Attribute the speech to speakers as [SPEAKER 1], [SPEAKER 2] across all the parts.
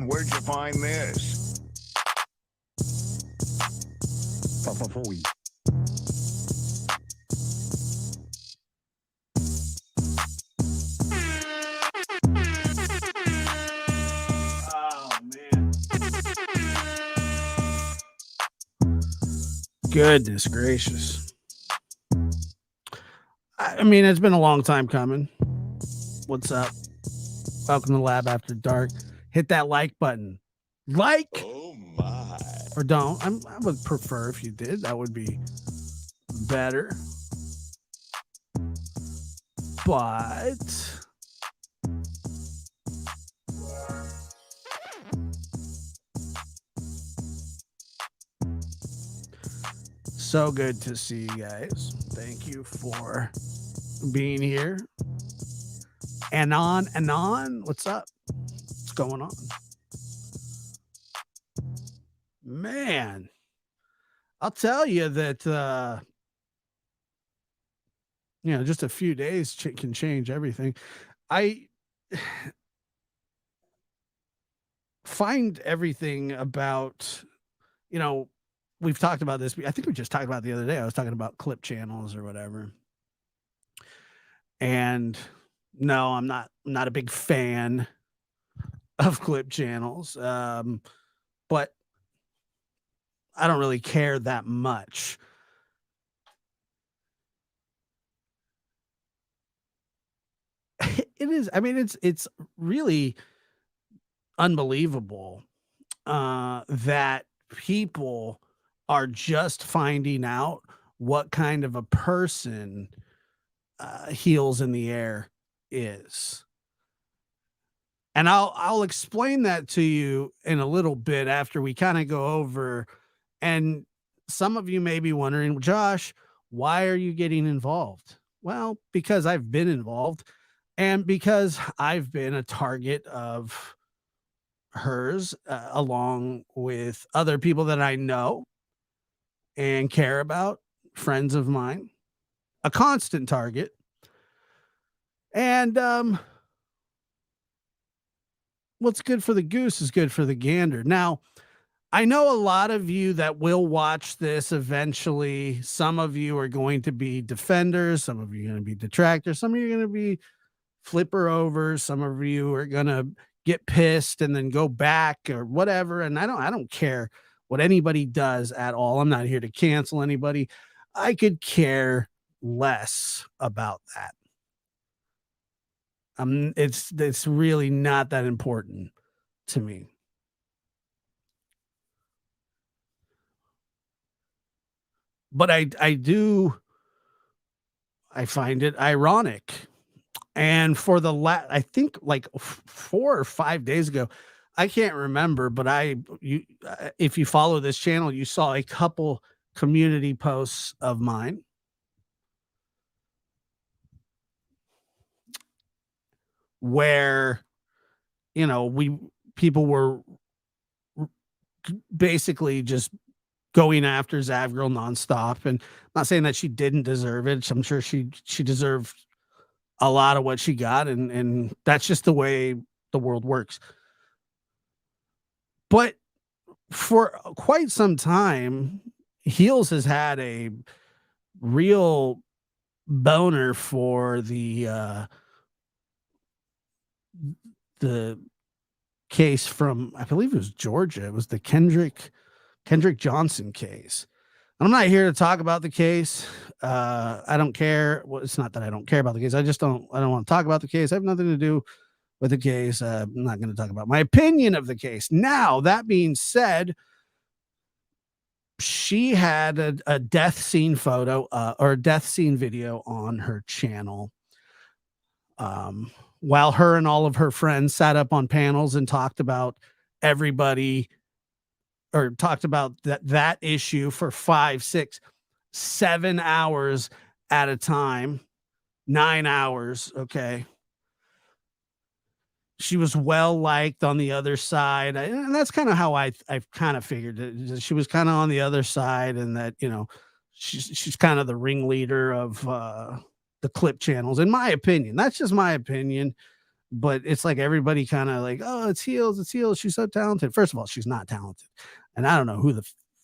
[SPEAKER 1] Where'd you find this?
[SPEAKER 2] Oh, man. Goodness gracious. I mean, it's been a long time coming. What's up? Welcome to Lab After Dark. Hit that like button. Like
[SPEAKER 1] Oh my.
[SPEAKER 2] or don't. I would prefer if you did. That would be better. But so good to see you guys. Thank you for being here. Anon, what's up? What's going on? Man, I'll tell you that just a few days can change everything. I find everything about, we've talked about this. I think we just talked about it the other day. I was talking about clip channels or whatever. And no, I'm not a big fan of clip channels. But I don't really care that much. It is. I mean, it's really unbelievable that people are just finding out what kind of a person Heels in the Air is. And I'll explain that to you in a little bit after we kind of go over. And some of you may be wondering, Josh, why are you getting involved? Well, because I've been involved and because I've been a target of hers along with other people that I know and care about, friends of mine, a constant target. And what's good for the goose is good for the gander. Now, I know a lot of you that will watch this eventually. Some of you are going to be defenders. Some of you are going to be detractors. Some of you are going to be flipper overs. Some of you are going to get pissed and then go back or whatever. And I don't care what anybody does at all. I'm not here to cancel anybody. I could care less about that. It's really not that important to me. But I find it ironic. And for I think like 4 or 5 days ago, I can't remember, but if you follow this channel, you saw a couple community posts of mine where people were basically just going after Zavgirl nonstop. And I'm not saying that she didn't deserve it. I'm sure she deserved a lot of what she got, and that's just the way the world works. But for quite some time, Heels has had a real boner for the case from, I believe it was Georgia. It was the Kendrick Johnson case. I'm not here to talk about the case. I don't care. Well, it's not that I don't care about the case. I don't want to talk about the case. I have nothing to do with the case. I'm not going to talk about my opinion of the case. Now, that being said, she had a death scene photo or a death scene video on her channel. While her and all of her friends sat up on panels and talked about everybody, or talked about that issue for 5, 6, 7 hours at a time, 9 hours. Okay. She was well liked on the other side. And that's kind of how I've kind of figured it. She was kind of on the other side, and that, she's kind of the ringleader of the clip channels, in my opinion. That's just my opinion. but it's like everybody kind of like, oh, it's Heels, it's Heels. She's so talented. First of all, she's not talented. And I don't know who the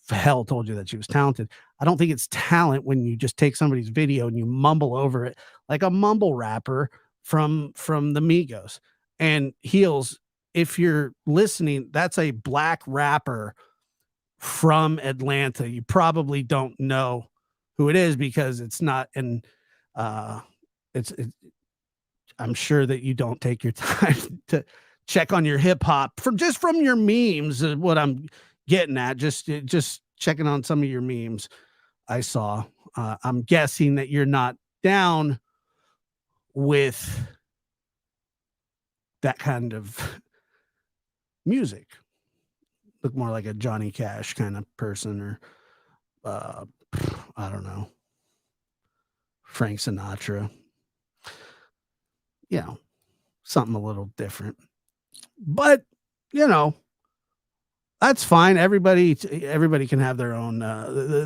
[SPEAKER 2] hell told you that she was talented. I don't think it's talent when you just take somebody's video and you mumble over it like a mumble rapper from the Migos. And Heels, if you're listening, that's a black rapper from Atlanta. You probably don't know who it is because it's not in uh it's I'm sure that you don't take your time to check on your hip hop from just from your memes is what I'm getting at. Just checking on some of your memes I saw. I'm guessing that you're not down with that kind of music. Look more like a Johnny Cash kind of person or uh I don't know, Frank Sinatra. You know, something a little different. But, you know, that's fine. Everybody can have their own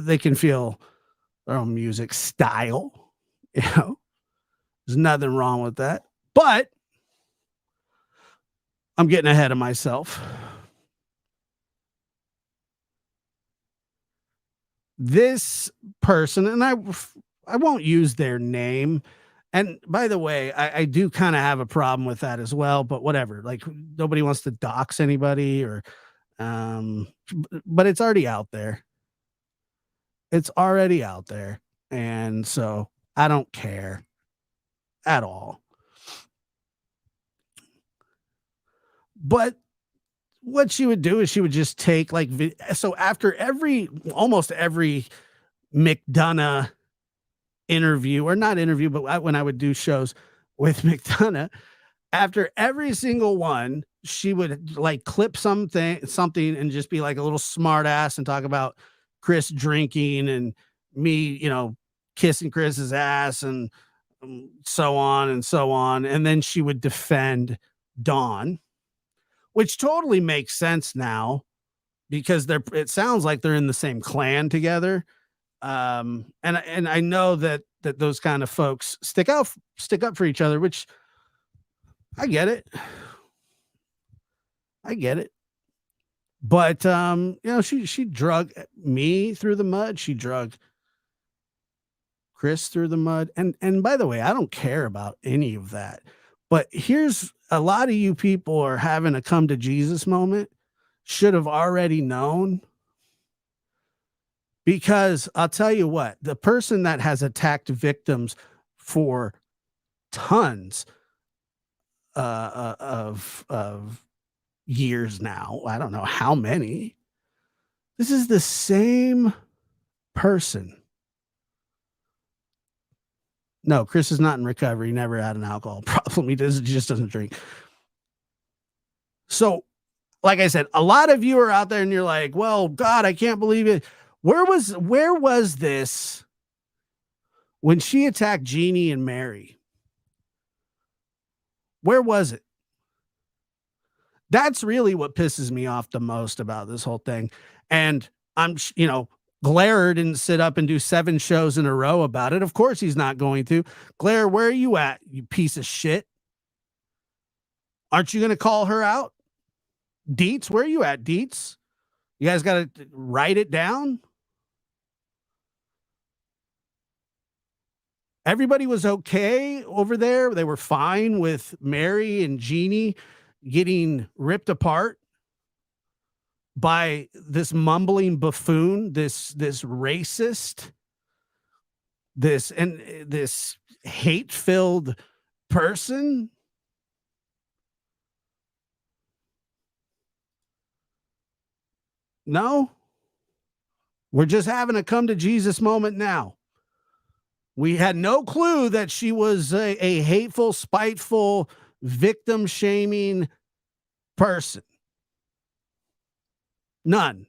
[SPEAKER 2] they can feel their own music style, you know. There's nothing wrong with that. But I'm getting ahead of myself. This person, and I won't use their name. And by the way, I do kind of have a problem with that as well, but whatever. Like nobody wants to dox anybody or but it's already out there. It's already out there. And so I don't care at all. But what she would do is she would just take like so after every almost every McDonough interview or not interview, but when I would do shows with McDonough, after every single one, she would like clip something and just be like a little smart ass and talk about Chris drinking and me, kissing Chris's ass and so on and so on. And then she would defend Dawn, which totally makes sense now because it sounds like they're in the same clan together. And I know that those kind of folks stick up for each other, which I get it. I get it. But she drug me through the mud. She drug Chris through the mud. And by the way, I don't care about any of that. But here's a lot of you people are having a come to Jesus moment. Should have already known. Because I'll tell you what, the person that has attacked victims for tons of years now, I don't know how many. This is the same person. No, Chris is not in recovery. He never had an alcohol problem. He just doesn't drink. So, like I said, a lot of you are out there and you're like, well, God, I can't believe it. Where was this when she attacked Jeannie and Mary? Where was it? That's really what pisses me off the most about this whole thing. And Glare didn't sit up and do 7 shows in a row about it. Of course he's not going to. Glare, where are you at, you piece of shit? Aren't you going to call her out? Deets, where are you at, Deets? You guys got to write it down. Everybody was okay over there. They were fine with Mary and Jeannie getting ripped apart by this mumbling buffoon, this racist, this hate-filled person. No, we're just having a come to Jesus moment now. We had no clue that she was a hateful, spiteful, victim shaming person. None.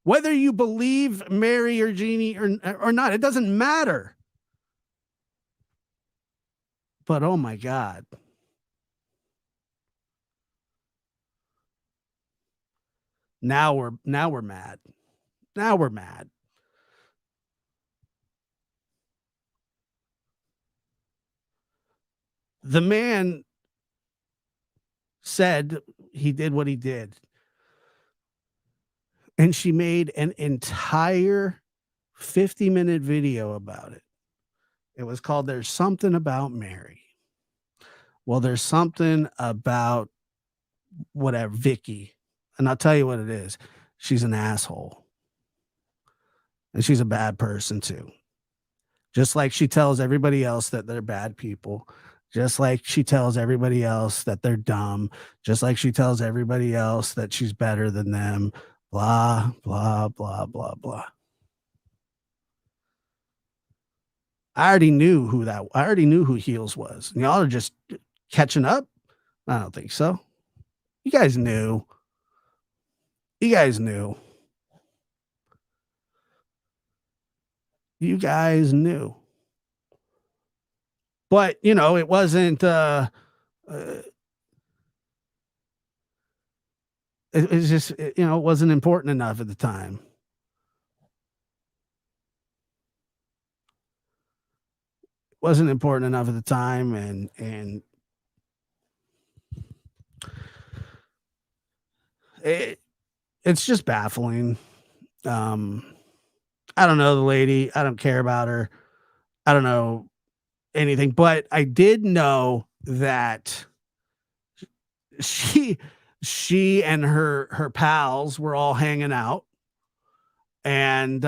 [SPEAKER 2] Whether you believe Mary or Jeannie or not, it doesn't matter. But oh my God. Now we're mad. Now we're mad. the man said he did what he did, and she made an entire 50-minute video about it. It was called There's Something About Mary. Well, there's something about whatever Vicky, and I'll tell you what it is. She's an asshole, and she's a bad person too. Just like she tells everybody else that they're bad people, just like she tells everybody else that they're dumb, just like she tells everybody else that she's better than them, blah, blah, blah, blah, blah. I already knew who Heels was. And y'all are just catching up? I don't think so. You guys knew. You guys knew. You guys knew. But, it wasn't uh it's just, it wasn't important enough at the time. Wasn't important enough at the time, and it, it's just baffling. Um, I don't know the lady. I don't care about her. I don't know anything, but I did know that she she and her pals were all hanging out and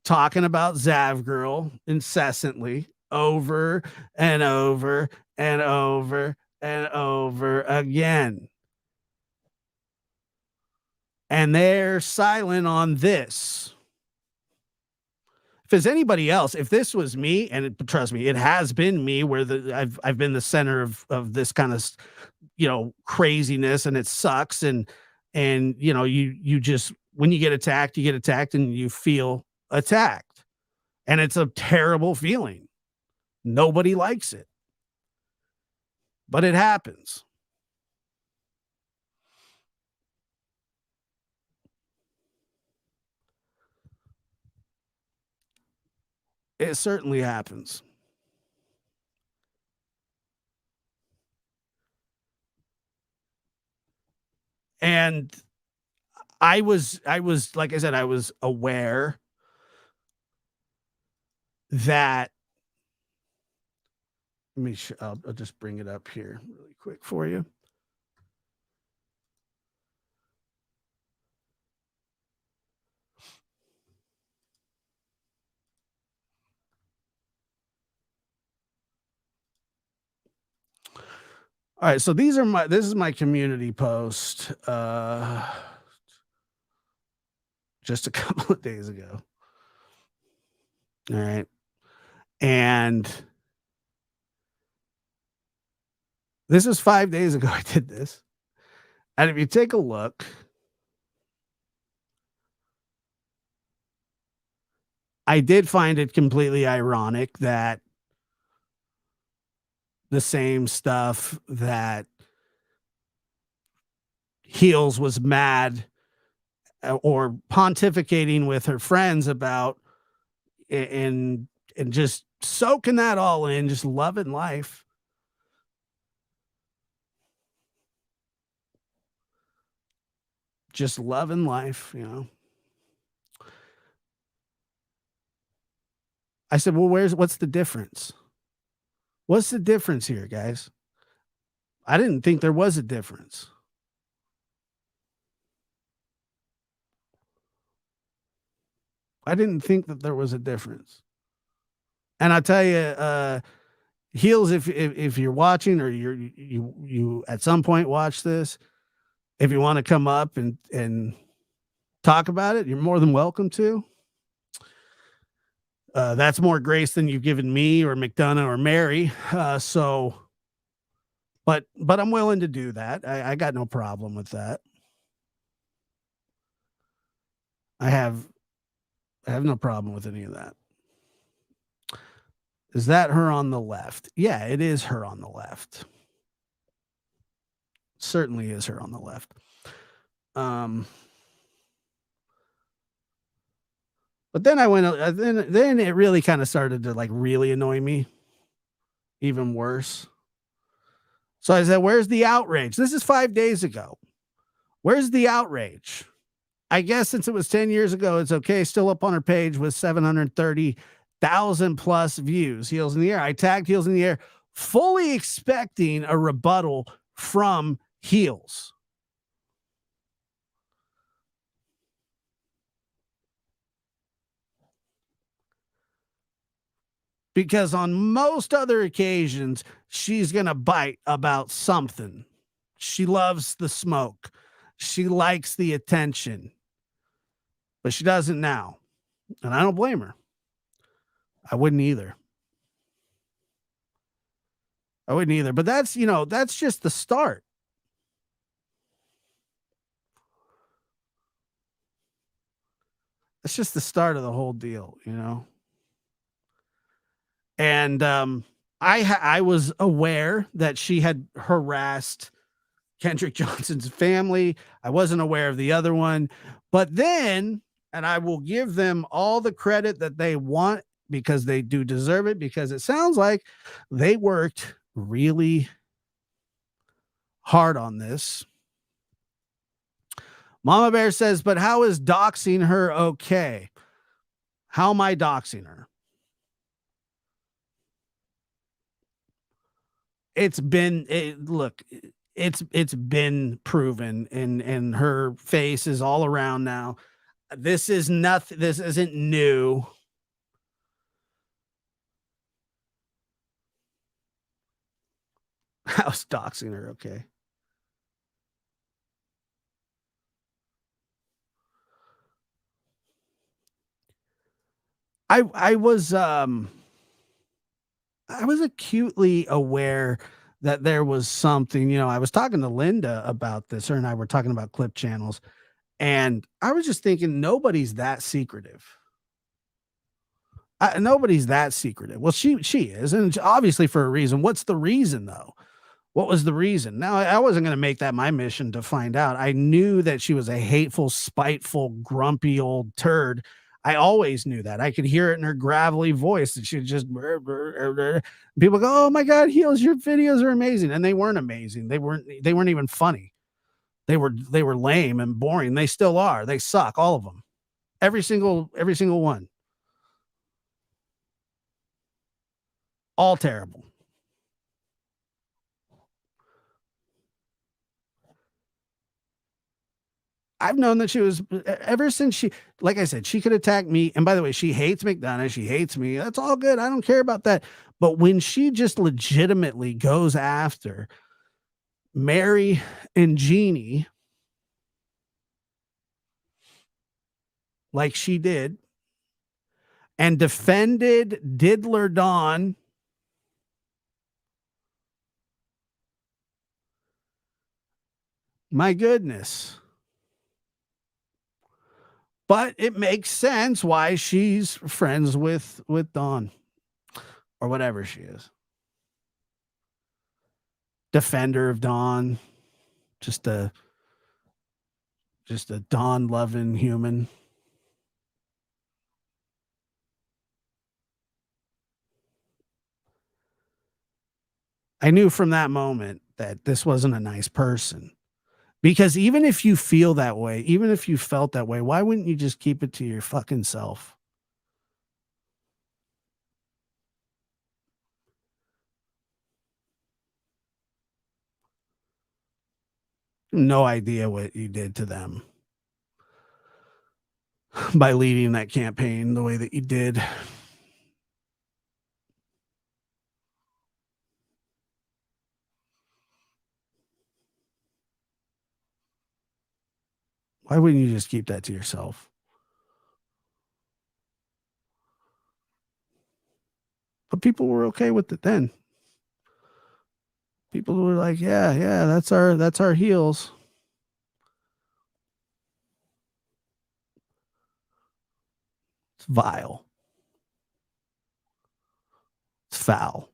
[SPEAKER 2] talking about Zav Girl incessantly over and over and over and over again. And they're silent on this. If it's anybody else, if this was me, and trust me, it has been me, where I've been the center of this kind of craziness, and it sucks, and you just, when you get attacked, and you feel attacked, and it's a terrible feeling. Nobody likes it, but it happens. It certainly happens. And I was like I said, I was aware that I'll just bring it up here really quick for you. All right, so this is my community post just a couple of days ago. All right. And this is 5 days ago I did this. And if you take a look, I did find it completely ironic that the same stuff that Heels was mad or pontificating with her friends about, and just soaking that all in, just loving life. Just loving life. I said, "Well, what's the difference? What's the difference here, guys?" I didn't think there was a difference. I didn't think that there was a difference. And I tell you, Heels, if you're watching, or you at some point watch this, if you want to come up and talk about it, you're more than welcome to. That's more grace than you've given me or McDonough or Mary. But I'm willing to do that. I got no problem with that. I have I have no problem with any of that. Is that her on the left? Yeah, it is her on the left. Certainly is her on the left. Um, but then I went, then it really kind of started to like really annoy me, even worse. So I said, "Where's the outrage?" This is 5 days ago. "Where's the outrage?" I guess since it was 10 years ago, it's okay. Still up on her page with 730,000 plus views. Heels in the air. I tagged Heels in the air, fully expecting a rebuttal from Heels. Because on most other occasions, she's going to bite about something. She loves the smoke. She likes the attention, but she doesn't now. And I don't blame her. I wouldn't either. I wouldn't either. But that's just the start. That's just the start of the whole deal. And I was aware that she had harassed Kendrick Johnson's family. I wasn't aware of the other one. But then, and I will give them all the credit that they want because they do deserve it, because it sounds like they worked really hard on this. Mama Bear says, "But how is doxing her okay? How am I doxing her?" Look, it's been proven, and her face is all around now. This is nothing. This isn't new. How's doxing her okay? I was acutely aware that there was something. I was talking to Linda about this. Her and I were talking about clip channels, and I was just thinking nobody's that secretive. Nobody's that secretive. Well, she is, and obviously for a reason. What's the reason though? What was the reason? Now, I wasn't going to make that my mission to find out. I knew that she was a hateful, spiteful, grumpy old turd. I always knew that. I could hear it in her gravelly voice that she just people go, "Oh my God, Heels, your videos are amazing." And they weren't amazing. They weren't even funny. They were lame and boring. They still are. They suck, all of them. Every single one. All terrible. I've known that she was ever since like I said, she could attack me. And by the way, she hates McDonough. She hates me. That's all good. I don't care about that. But when she just legitimately goes after Mary and Jeannie, like she did, and defended Diddler Dawn, my goodness. But it makes sense why she's friends with Dawn or whatever she is. Defender of Dawn, just a Dawn loving human. I knew from that moment that this wasn't a nice person. Because even if you feel that way, even if you felt that way, why wouldn't you just keep it to your fucking self? No idea what you did to them by leading that campaign the way that you did. Why wouldn't you just keep that to yourself? But people were okay with it then. People were like, "Yeah, yeah, that's our heels." It's vile. It's foul.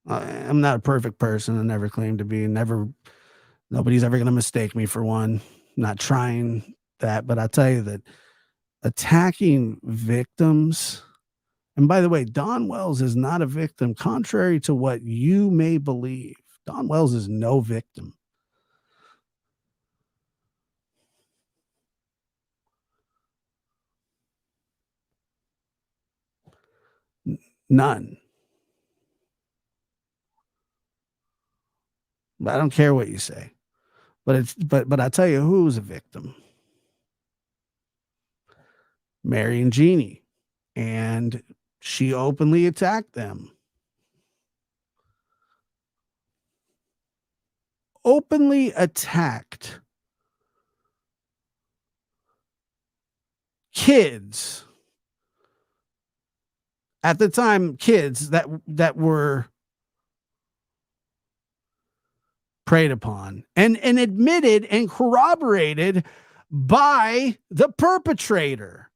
[SPEAKER 2] I'm not a perfect person. I never claimed to be. Never. Nobody's ever going to mistake me for one. Not trying that, but I'll tell you that attacking victims And by the way, Don Wells is not a victim, contrary to what you may believe. Don Wells is no victim. None. I don't care what you say. But I tell you who's a victim. Mary and Jeannie. And she openly attacked them. Openly attacked kids at the time, kids that were preyed upon and admitted and corroborated by the perpetrator.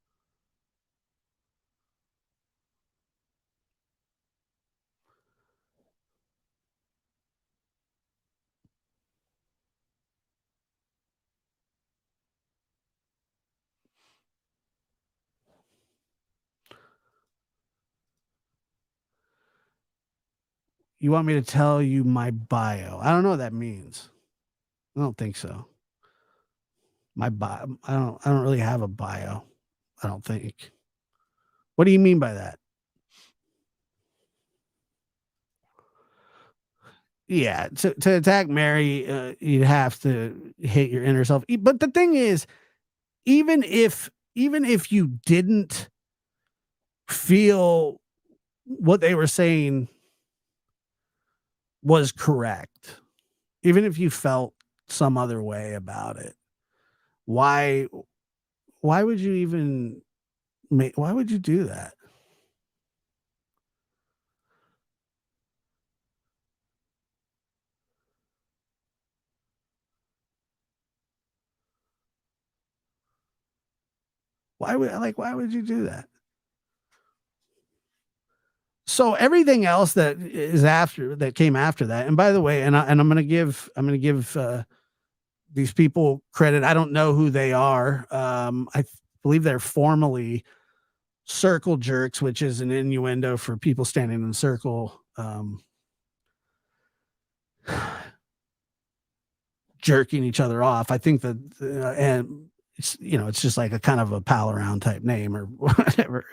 [SPEAKER 2] You want me to tell you my bio? I don't know what that means. I don't think so. My bio. I don't really have a bio. I don't think. What do you mean by that? Yeah, to attack Mary, you'd have to hate your inner self. But the thing is, even if you didn't feel what they were saying was correct, even if you felt some other way about it, why why would you even why would you do that? Why would you do that? So everything else that came after that, and by the way, I'm gonna give these people credit. I don't know who they are. I believe they're formally circle jerks, which is an innuendo for people standing in a circle, jerking each other off. I think that, and it's just like a kind of a pal around type name or whatever.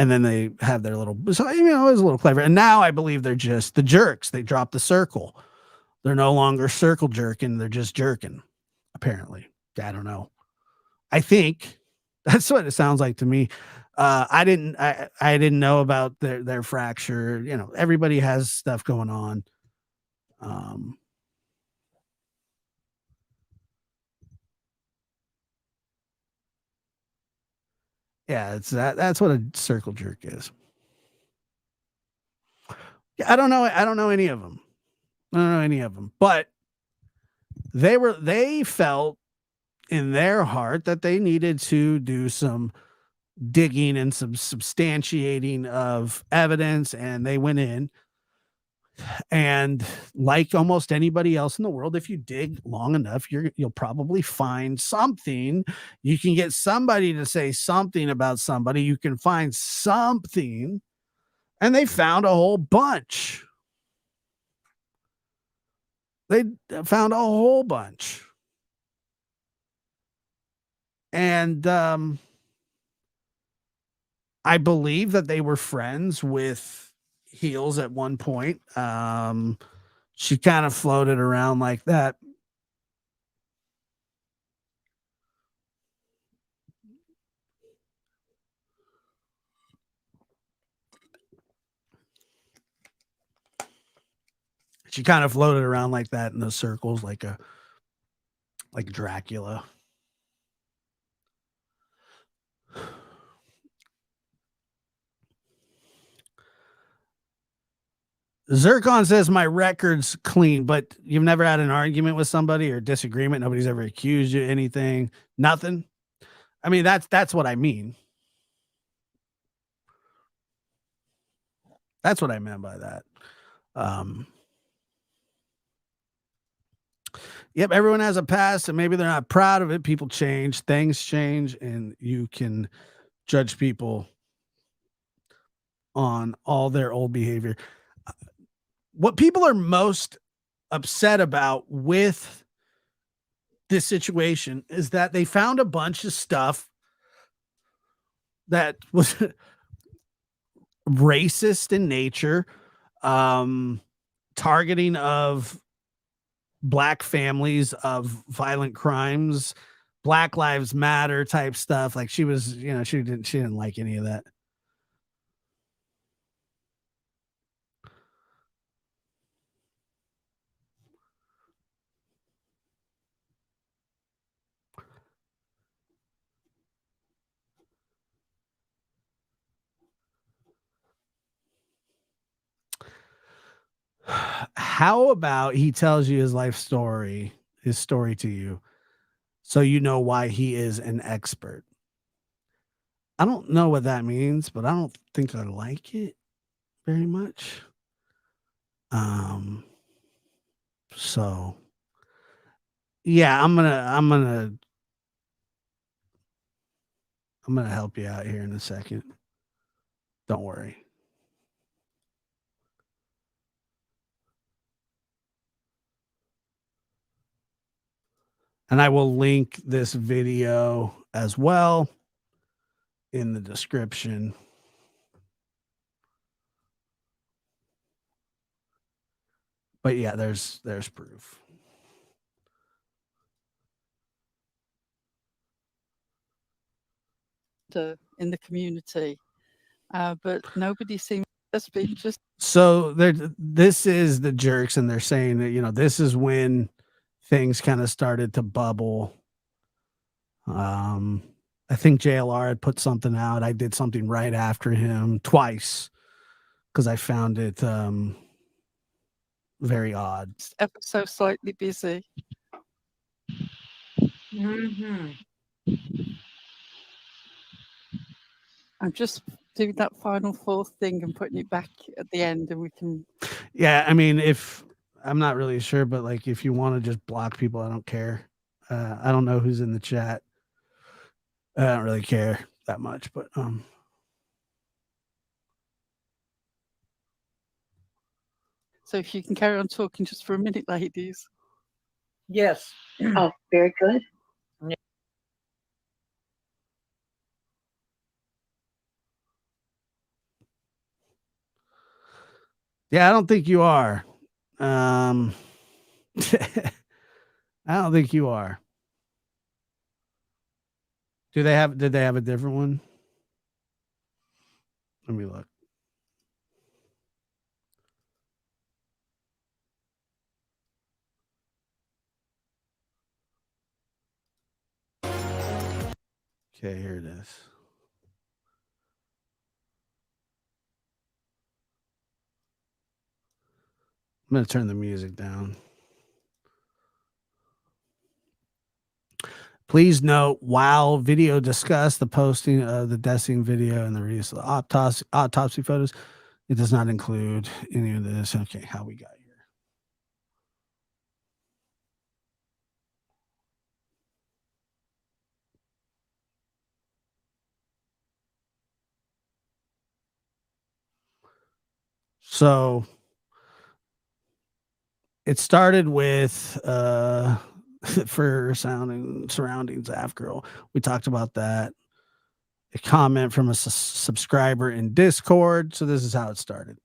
[SPEAKER 2] And then they have their little, so it was a little clever. And now I believe they're just the jerks. They dropped the circle. They're no longer circle jerking. They're just jerking. Apparently, I don't know. I think that's what it sounds like to me. I didn't know about their fracture. Everybody has stuff going on. Um, yeah, it's that's what a circle jerk is. Yeah, I don't know. I don't know any of them. I don't know any of them, but they felt in their heart that they needed to do some digging and some substantiating of evidence, and they went in. And like almost anybody else in the world, if you dig long enough, you'll probably find something. You can get somebody to say something about somebody. You can find something, and they found a whole bunch. They found a whole bunch, and I believe that they were friends with Heels at one point. She kind of floated around like that. She kind of floated around like that in those circles, like Dracula. Zircon says my record's clean, but you've never had an argument with somebody or disagreement. Nobody's ever accused you of anything. Nothing. I mean, that's what I mean. That's what I meant by that. Um, Yep, everyone has a past and maybe they're not proud of it. People change, things change, and you can judge people on all their old behavior. Uh, What people are most upset about with this situation is that they found a bunch of stuff that was racist in nature, um, targeting of black families, of violent crimes, Black Lives Matter type stuff. Like she was, she didn't like any of that. How about he tells you his story to you, so you know why he is an expert? I don't know what that means, but I don't think I like it very much. Um, so yeah, I'm gonna help you out here in a second. Don't worry. And I will link this video as well in the description. But yeah, there's proof.
[SPEAKER 3] In the community, but nobody seems to be just
[SPEAKER 2] So this is the jerks, and they're saying that this is when things kind of started to bubble. Um, I think JLR had put something out. I did something right after him twice because I found it very odd.
[SPEAKER 3] ever so slightly busy.
[SPEAKER 4] Mm-hmm.
[SPEAKER 3] I'm just doing that final fourth thing and putting it back at the end, and we can.
[SPEAKER 2] Yeah, I mean, if I'm not really sure, but like if you want to just block people, I don't care. I don't know who's in the chat. I don't really care that much, but
[SPEAKER 3] So if you can carry on talking just for a minute, ladies.
[SPEAKER 4] Yes.
[SPEAKER 5] Oh, very good.
[SPEAKER 2] yeah, I don't think you are. I don't think you are. Did they have a different one? Let me look. Okay, here it is. I'm going to turn the music down. Please note, while video discussed the posting of the Dessing video and the release of the autopsy photos, it does not include any of this. Okay, how we got here. So it started with for surroundings Af girl. We talked about that. A comment from a subscriber in Discord. So this is how it started.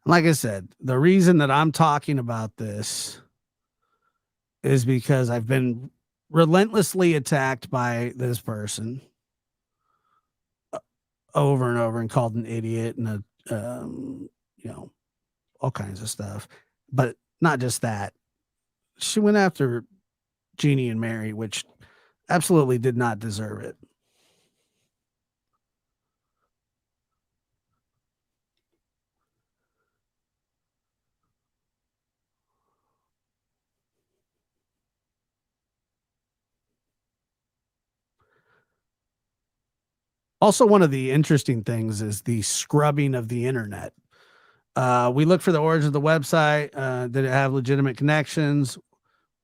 [SPEAKER 2] Like I said, the reason that I'm talking about this is because I've been relentlessly attacked by this person over and over and called an idiot and all kinds of stuff. But not just that. She went after Jeannie and Mary, which absolutely did not deserve it. Also, one of the interesting things is the scrubbing of the internet. We look for the origin of the website. Did it have legitimate connections?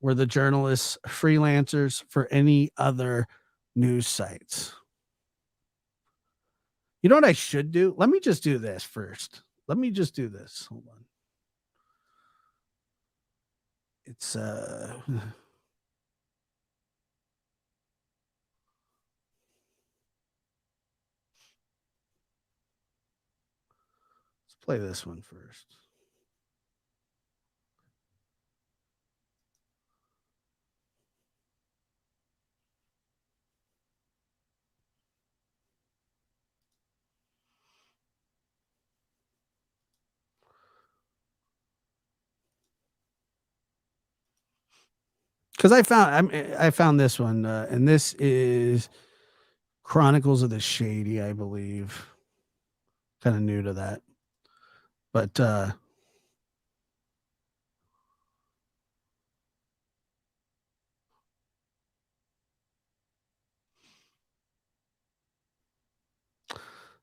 [SPEAKER 2] Were the journalists freelancers for any other news sites? You know what I should do? Let me just do this first. Let me just do this. Hold on. It's let's play this one first. Because I found this one, and this is Chronicles of the Shady, I believe. Kind of new to that, but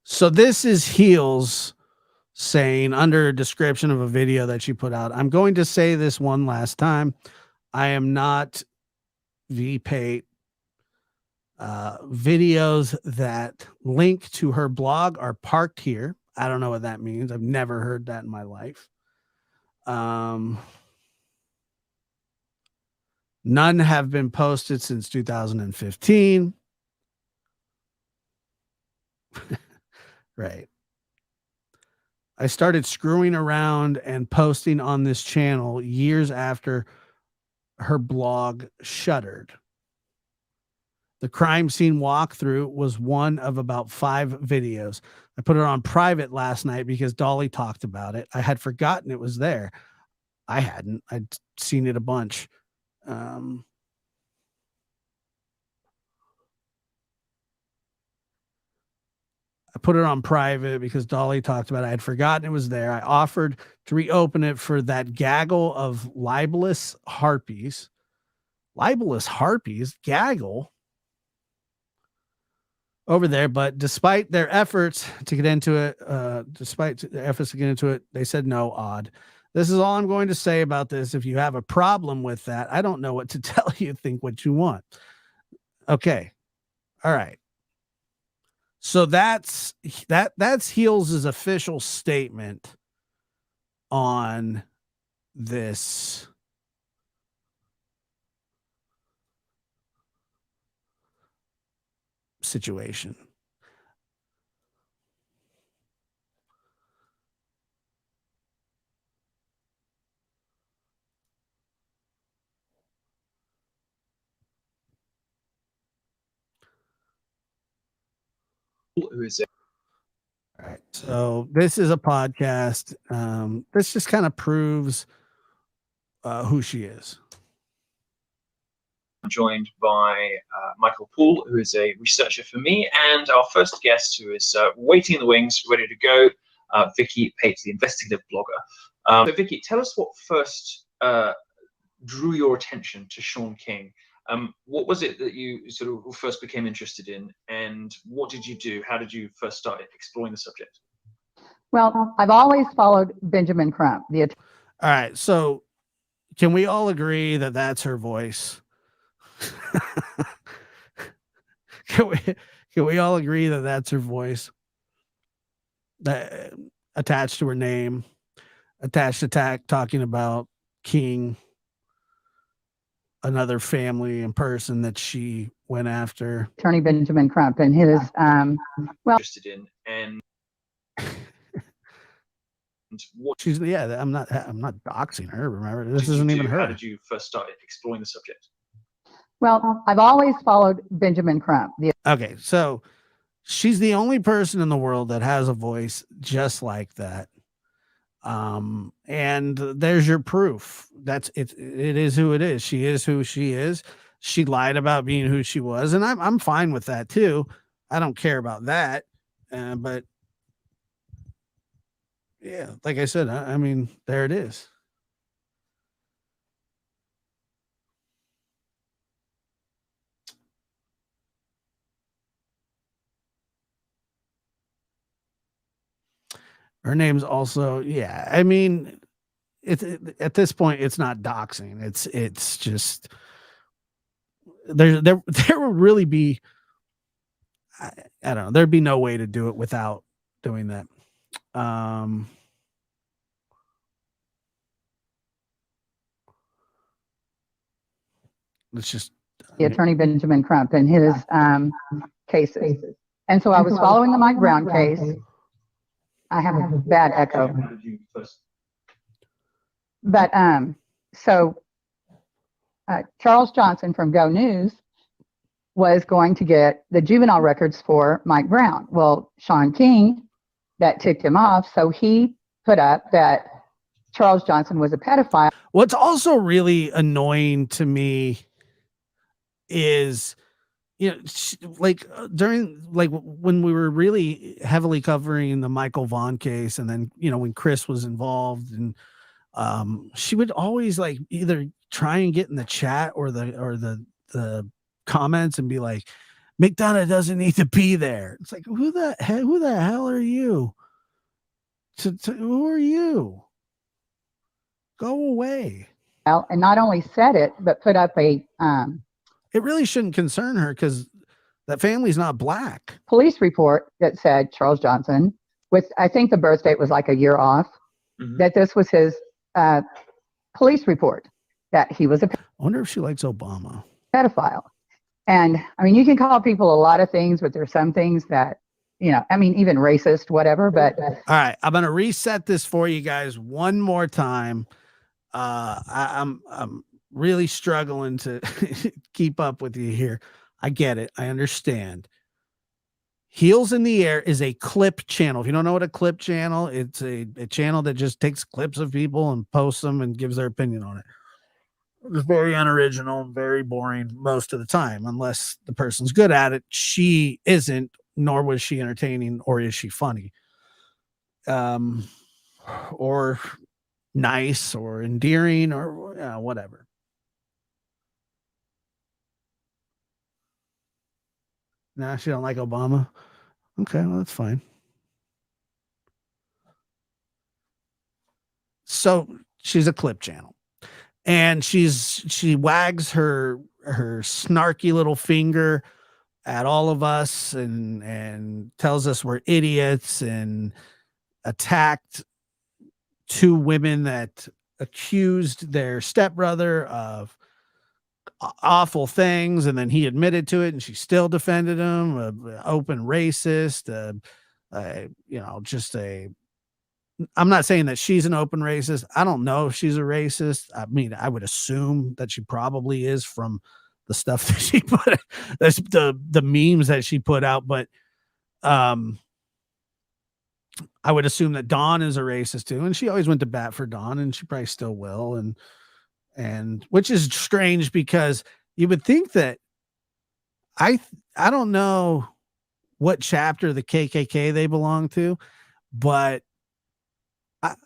[SPEAKER 2] so this is Heels saying under a description of a video that she put out. I'm going to say this one last time. I am not VPate. Videos that link to her blog are parked here. I don't know what that means. I've never heard that in my life. None have been posted since 2015. Right. I started screwing around and posting on this channel years after her blog shuttered. The crime scene walkthrough was one of about 5 videos. I put it on private last night because Dolly talked about it. I had forgotten it was there. I hadn't. I'd seen it a bunch. I put it on private because Dolly talked about it. I had forgotten it was there. I offered to reopen it for that gaggle of libelous harpies. Libelous harpies? Gaggle? Over there, but despite their efforts to get into it, they said no. Odd. This is all I'm going to say about this. If you have a problem with that, I don't know what to tell you. Think what you want. Okay. All right. So that's Heels' official statement on this situation.
[SPEAKER 5] Who is it?
[SPEAKER 2] All right. So this is a podcast. This just kind of proves who she is.
[SPEAKER 5] I'm joined by Michael Poole, who is a researcher for me, and our first guest, who is waiting in the wings, ready to go, Vicky Pate, the investigative blogger. So, Vicky, tell us what first drew your attention to Sean King. What was it that you sort of first became interested in, and what did you do? How did you first start exploring the subject?
[SPEAKER 6] Well, I've always followed Benjamin Crump.
[SPEAKER 2] All right. So can we all agree that that's her voice? can we all agree that that's her voice? That attached to her name, attached to talking about King, another family and person that she went after.
[SPEAKER 6] Attorney Benjamin Crump and his
[SPEAKER 5] Interested in, and what
[SPEAKER 2] she's I'm not doxing her. Remember, this
[SPEAKER 5] did you
[SPEAKER 2] isn't
[SPEAKER 5] do?
[SPEAKER 2] even her.
[SPEAKER 5] How did you first start exploring the subject?
[SPEAKER 6] Well, I've always followed Benjamin Crump.
[SPEAKER 2] Okay, so she's the only person in the world that has a voice just like that. And there's your proof. That's it. It is who it is. She is who she is. She lied about being who she was, and I'm fine with that too. I don't care about that. But yeah, like I said, I mean, there it is. Her name's also, yeah. I mean, at this point, it's not doxing. It's just there would really be, I don't know, there'd be no way to do it without doing that. Let's just
[SPEAKER 6] The attorney Benjamin Crump and his cases. And so I was following the Mike Brown case. I have a bad echo. But so Charles Johnson from Go News was going to get the juvenile records for Mike Brown. Well, Sean King, that ticked him off, so he put up that Charles Johnson was a pedophile.
[SPEAKER 2] What's also really annoying to me is, you know, like during, like when we were really heavily covering the Michael Vaughn case, and then, you know, when Chris was involved, and she would always like either try and get in the chat or the comments and be like, McDonough doesn't need to be there. It's like, who the hell are you? Who are you? Go away.
[SPEAKER 6] And not only said it, but put up a
[SPEAKER 2] It really shouldn't concern her because that family's not black.
[SPEAKER 6] police report that said Charles Johnson, with I think the birth date was like a year off, that this was his police report, that he was a
[SPEAKER 2] I wonder if she likes Obama.
[SPEAKER 6] pedophile. And I mean, you can call people a lot of things, but there's some things that, you know, I mean, even racist, whatever. But
[SPEAKER 2] all right, I'm gonna reset this for you guys one more time. I'm really struggling to keep up with you here. I get it. I understand. Heels in the Air is a clip channel. If you don't know what a clip channel, it's a channel that just takes clips of people and posts them and gives their opinion on it. It's very unoriginal and very boring most of the time, unless the person's good at it. She isn't, nor was she entertaining, or is she funny, or nice or endearing or whatever. Nah, she don't like Obama. Okay, well, that's fine. So she's a clip channel, and she wags her snarky little finger at all of us and tells us we're idiots, and attacked two women that accused their stepbrother of awful things, and then he admitted to it, and she still defended him. Open racist. You know, just a. I'm not saying that she's an open racist. I don't know if she's a racist. I mean, I would assume that she probably is from the stuff that she put, that's the memes that she put out. But I would assume that Dawn is a racist too, and she always went to bat for Dawn, and she probably still will. And which is strange, because you would think that I don't know what chapter of the KKK they belong to, but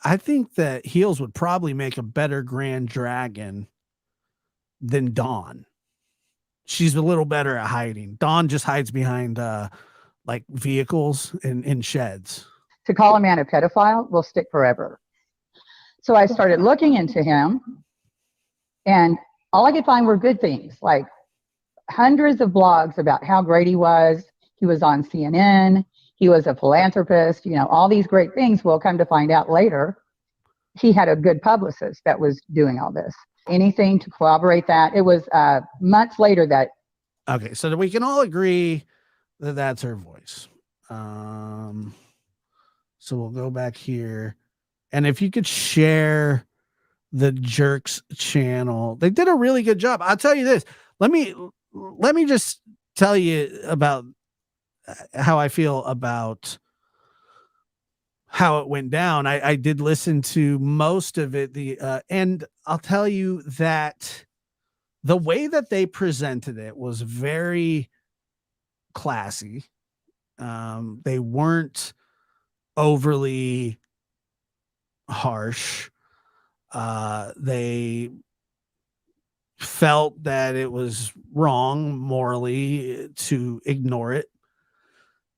[SPEAKER 2] I think that Heels would probably make a better Grand Dragon than Dawn. She's a little better at hiding. Dawn just hides behind like vehicles in sheds.
[SPEAKER 6] to call a man a pedophile will stick forever. So I started looking into him, and all I could find were good things, like hundreds of blogs about how great he was. He was on CNN. He was a philanthropist, you know, all these great things. We'll come to find out later, he had a good publicist that was doing all this. Anything to corroborate that. It was months later that.
[SPEAKER 2] Okay, so we can all agree that that's her voice. So we'll go back here. And if you could share the Jerks channel, they did a really good job. I'll tell you this. Let me just tell you about how I feel about how it went down. I did listen to most of it. And I'll tell you that the way that they presented it was very classy. They weren't overly harsh. They felt that it was wrong morally to ignore it,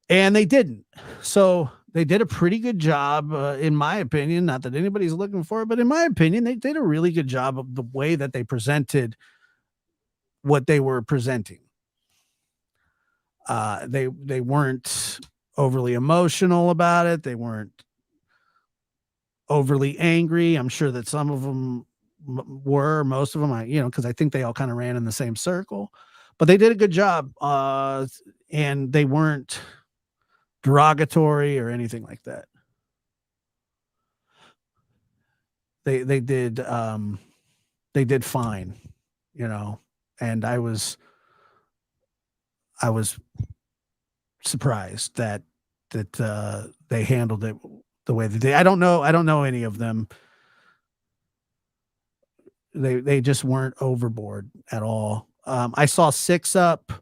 [SPEAKER 2] and they didn't. So they did a pretty good job, in my opinion. Not that anybody's looking for it, but in my opinion, they did a really good job of the way that they presented what they were presenting. They weren't overly emotional about it. They weren't overly angry. I'm sure that some of them were, most of them, because I think they all kind of ran in the same circle, but they did a good job. And they weren't derogatory or anything like that. They did fine, and I was surprised that they handled it the way they did. I don't know any of them. They just weren't overboard at all. I saw Six Up.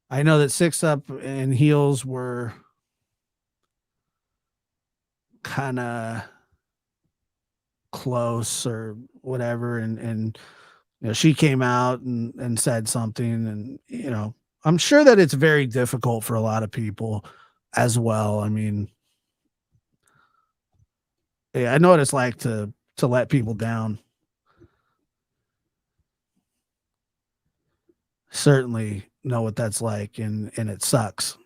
[SPEAKER 2] I know that Six Up and Heels were kind of close or whatever, and she came out and said something, and I'm sure that it's very difficult for a lot of people as well. I mean, yeah, I know what it's like to let people down. Certainly know what that's like, and it sucks.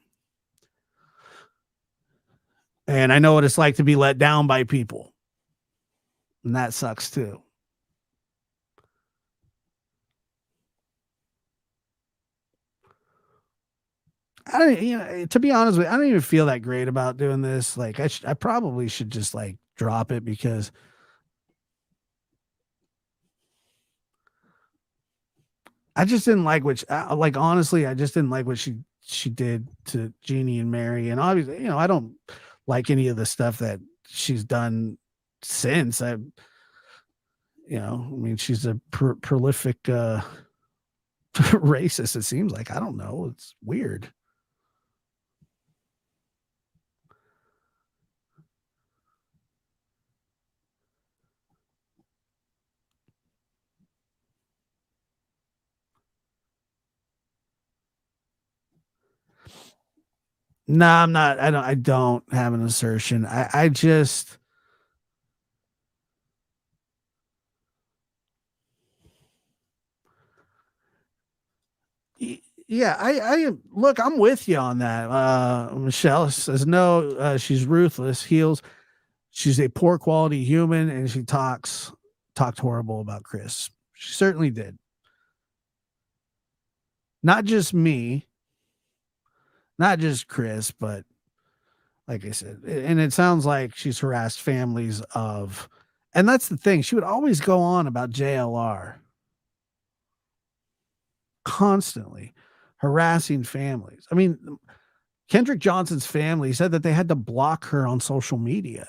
[SPEAKER 2] And I know what it's like to be let down by people, and that sucks too. I don't, to be honest with you, I don't even feel that great about doing this. Like I probably should just like drop it, because I just didn't like like, honestly, I just didn't like what she did to Jeannie and Mary. And obviously, I don't like any of the stuff that she's done since. I mean, she's a prolific racist, it seems like. I don't know. It's weird. No, I'm not. I don't have an assertion. I just, yeah, I look, I'm with you on that. Michelle says, no, she's ruthless. Heels, she's a poor quality human, and she talked horrible about Chris. She certainly did. Not just me, not just Chris, but like I said, and it sounds like she's harassed families of, and that's the thing. She would always go on about JLR, constantly harassing families. I mean, Kendrick Johnson's family said that they had to block her on social media,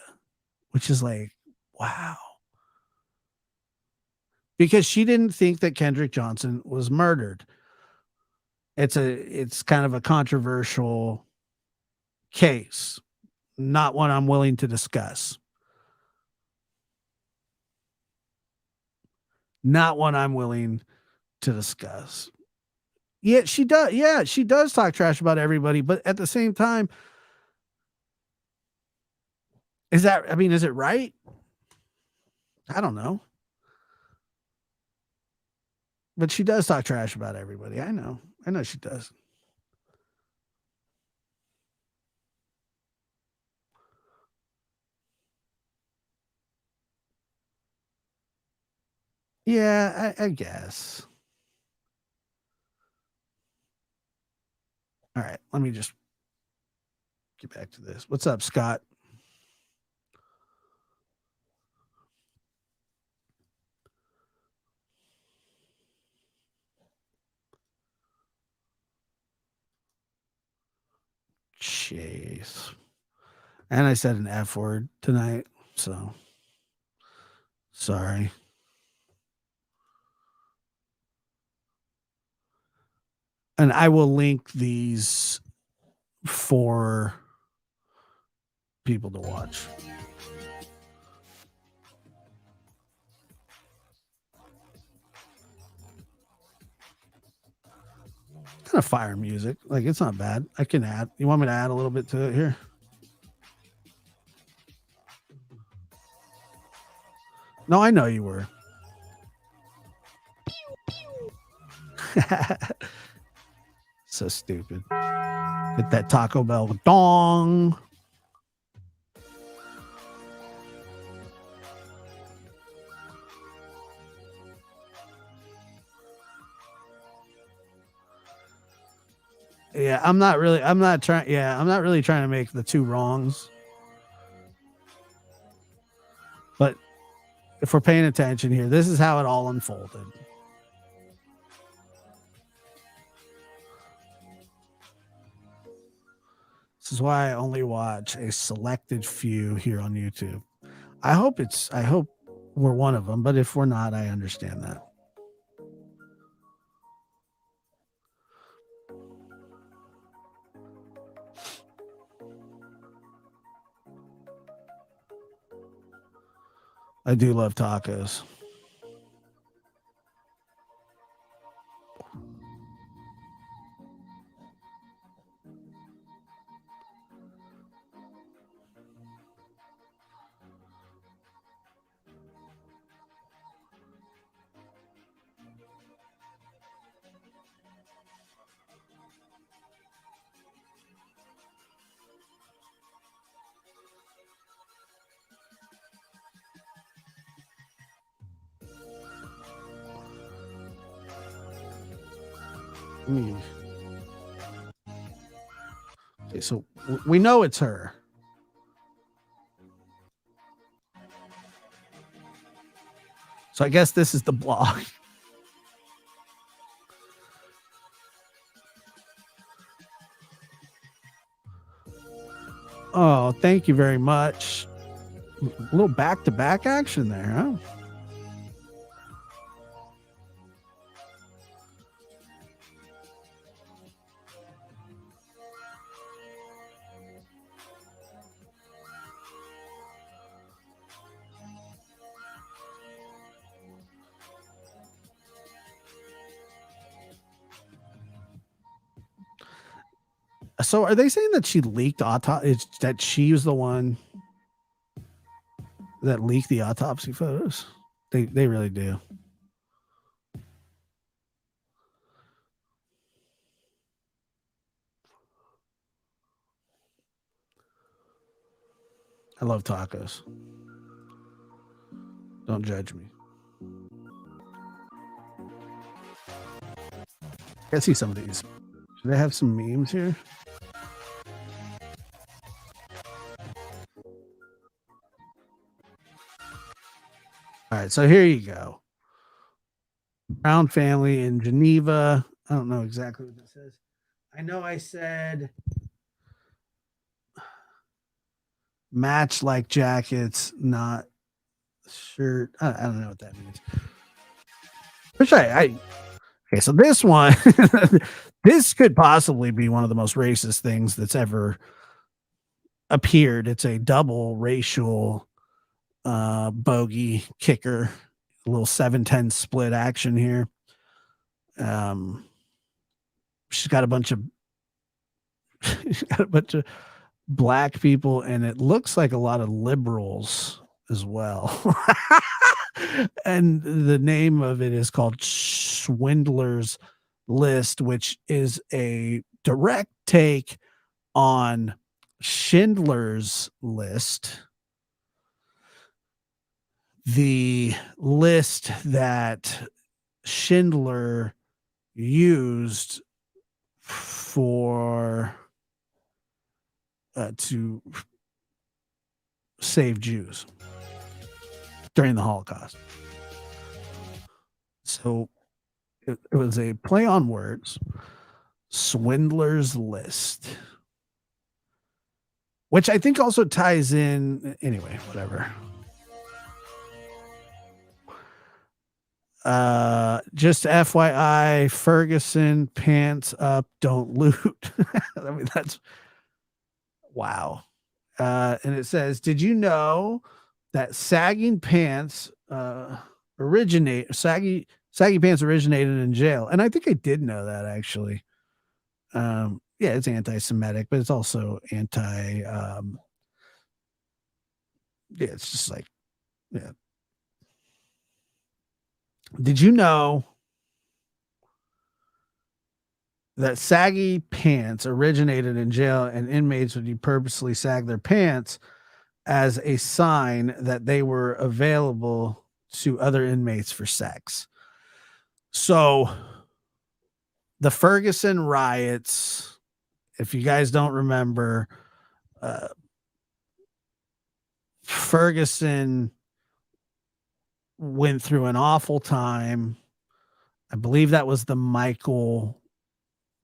[SPEAKER 2] which is like, wow. Because she didn't think that Kendrick Johnson was murdered. It's kind of a controversial case, not one I'm willing to discuss. Not one I'm willing to discuss. Yeah, she does. Yeah, she does talk trash about everybody, but at the same time, is it right? I don't know. But she does talk trash about everybody. I know she does. Yeah, I guess. All right, let me just get back to this. What's up, Scott? Jeez. And I said an F word tonight, so sorry. And I will link these for people to watch. Kind of fire music. Like, it's not bad. I can add. You want me to add a little bit to it here? No, I know you were. So stupid. Hit that Taco Bell dong. Yeah, I'm not really trying to make the two wrongs. But if we're paying attention here, this is how it all unfolded. This is why I only watch a selected few here on YouTube. I hope we're one of them, but if we're not, I understand that. I do love tacos. Okay, so we know it's her. So I guess this is the blog. Oh, thank you very much. A little back-to-back action there, huh? So are they saying that she leaked that she was the one that leaked the autopsy photos? They really do. I love tacos. Don't judge me. I see some of these. Do they have some memes here? All right, so here you go. Brown family in Geneva. I don't know exactly what this says. I know I said match like jackets, not shirt. I don't know what that means. Which okay, so this one, this could possibly be one of the most racist things that's ever appeared. It's a double racial bogey kicker, a little 7-10 split action here. She's got a bunch of black people, and it looks like a lot of liberals as well. And the name of it is called Schindler's List, which is a direct take on Schindler's List, the list that Schindler used for to save Jews during the Holocaust. So it was a play on words, Swindler's List, which I think also ties in. Anyway, whatever. Just FYI, Ferguson, pants up, don't loot. I mean, that's wow. And it says, did you know that sagging pants originated in jail? And I think I did know that, actually. Yeah, it's anti-Semitic, but it's also yeah, it's just like, yeah. Did you know that saggy pants originated in jail and inmates would purposely sag their pants as a sign that they were available to other inmates for sex? So the Ferguson riots, if you guys don't remember, Ferguson went through an awful time. I believe that was the Michael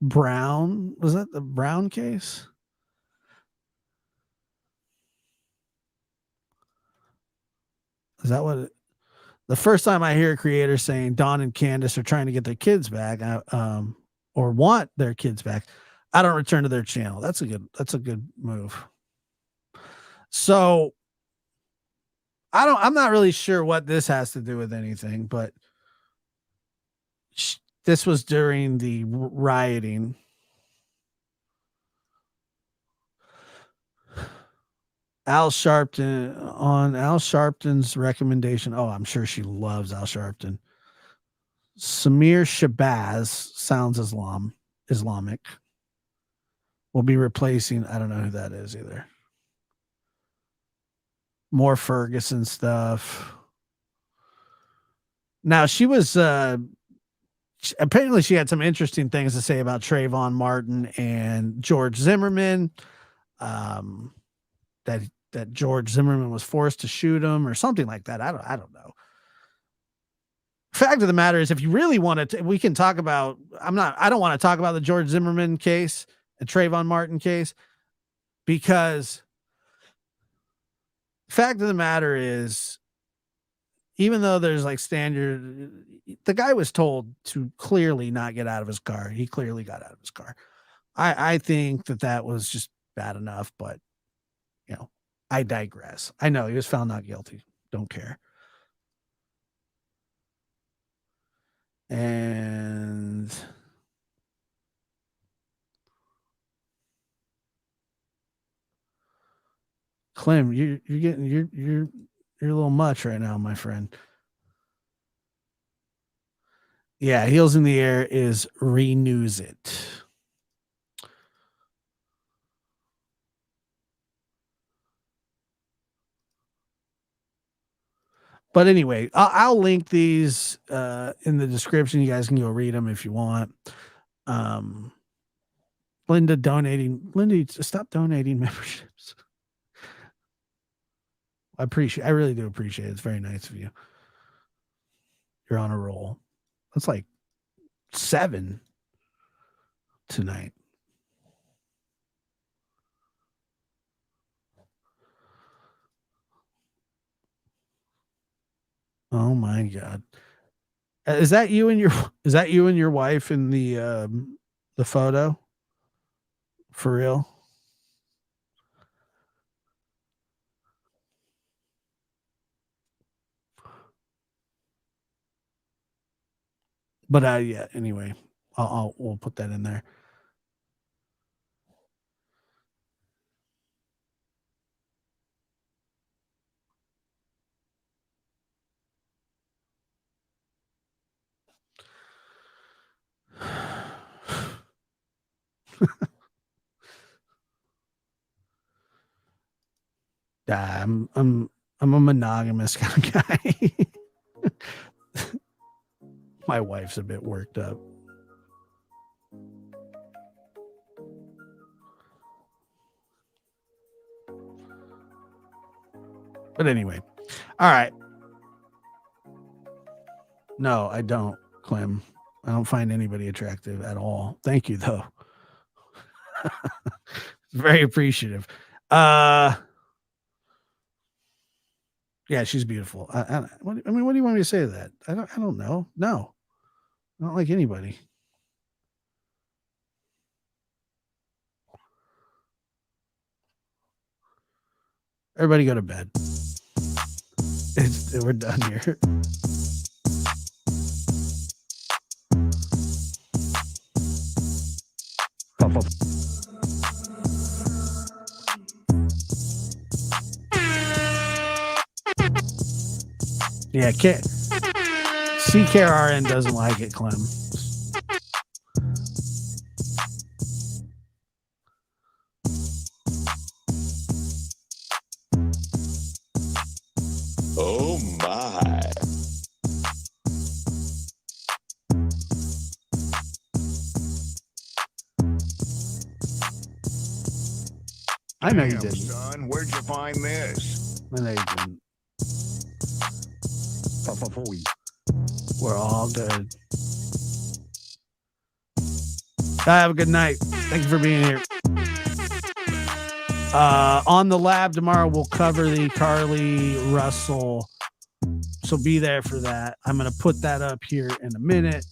[SPEAKER 2] Brown. Was that the Brown case? Is that what the first time I hear a creator saying Dawn and Candace are trying to get their kids back, or want their kids back, I don't return to their channel. That's a good move. So I'm not really sure what this has to do with anything, but this was during the rioting. Al Sharpton, on Al Sharpton's recommendation. Oh, I'm sure she loves Al Sharpton. Samir Shabazz, sounds Islamic. Will be replacing, I don't know who that is either. More Ferguson stuff. Now she was apparently she had some interesting things to say about Trayvon Martin and George Zimmerman. That George Zimmerman was forced to shoot him or something like that. I don't know. Fact of the matter is, if you really want to, we can talk about, I don't want to talk about the George Zimmerman case and Trayvon Martin case, because fact of the matter is, even though there's like standard, the guy was told to clearly not get out of his car. He clearly got out of his car. I think that was just bad enough, but you know, I digress. I know he was found not guilty. Don't care. And Clem, you're a little much right now, my friend. Yeah, Heels in the Air is renews it. But anyway, I'll link these in the description. You guys can go read them if you want. Linda, stop donating memberships. I really do appreciate it. It's very nice of you. You're on a roll. It's like 7 tonight. Oh my God. Is that you and your wife in the photo? For real? But yeah, anyway, we'll put that in there. Yeah, I'm a monogamous kind of guy. My wife's a bit worked up. But anyway, all right. No, I don't, Clem. I don't find anybody attractive at all. Thank you, though. Very appreciative. Yeah, she's beautiful. I mean, what do you want me to say to that? I don't know. No, I don't like anybody. Everybody go to bed. We're done here. Yeah, CKRN doesn't like it, Clem.
[SPEAKER 1] Oh my.
[SPEAKER 2] I know you
[SPEAKER 1] Damn,
[SPEAKER 2] didn't.
[SPEAKER 1] son, where'd you find this?
[SPEAKER 2] I know you didn't. We're all good. Have a good night. Thank you for being here. On the lab tomorrow, we'll cover the Carly Russell. So be there for that. I'm going to put that up here in a minute.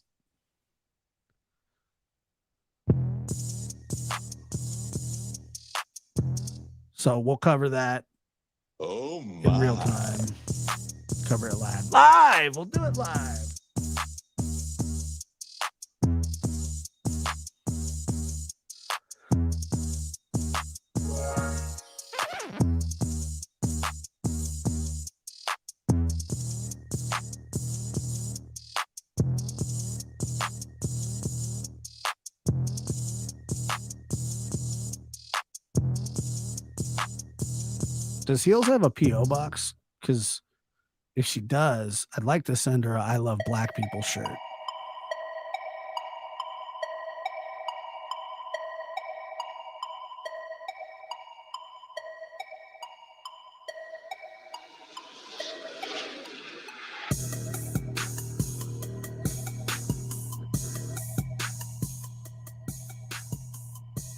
[SPEAKER 2] So we'll cover that
[SPEAKER 1] Oh
[SPEAKER 2] in
[SPEAKER 1] my.
[SPEAKER 2] real time. Cover it live. Live! We'll do it live. Does Heels have a P.O. box? Because if she does, I'd like to send her a I Love Black People shirt.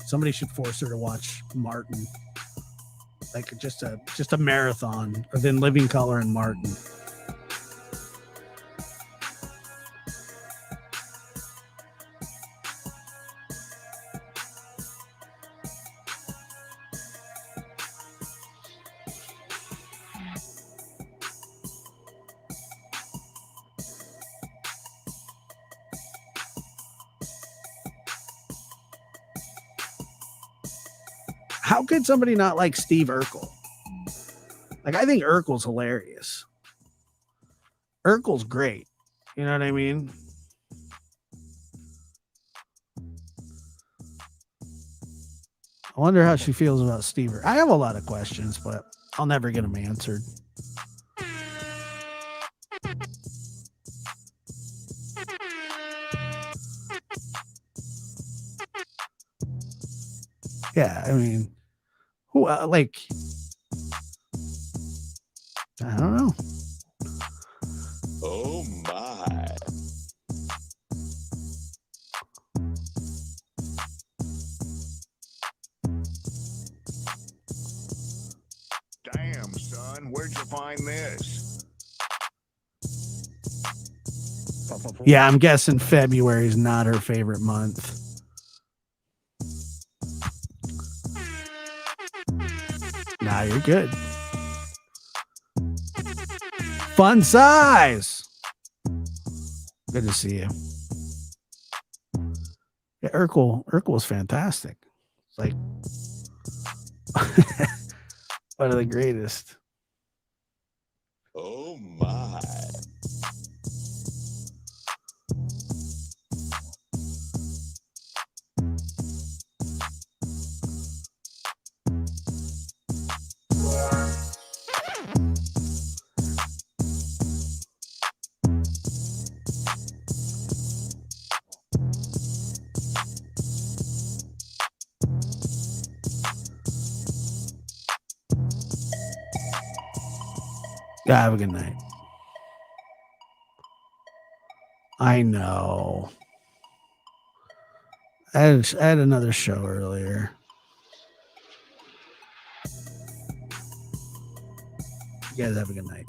[SPEAKER 2] Somebody should force her to watch Martin. Like just a marathon of In Living Color and Martin. How could somebody not like Steve Urkel? Like, I think Urkel's hilarious. Urkel's great. You know what I mean? I wonder how she feels about Steve. I have a lot of questions, but I'll never get them answered. Yeah, I mean, who like? I don't know.
[SPEAKER 1] Oh my. Damn, son, where'd you find this?
[SPEAKER 2] Yeah, I'm guessing February is not her favorite month. Nah, you're good. Fun size. Good to see you. Yeah, Urkel was fantastic. It's like one of the greatest.
[SPEAKER 1] Oh my.
[SPEAKER 2] Yeah, have a good night. I know. I had another show earlier. You guys have a good night.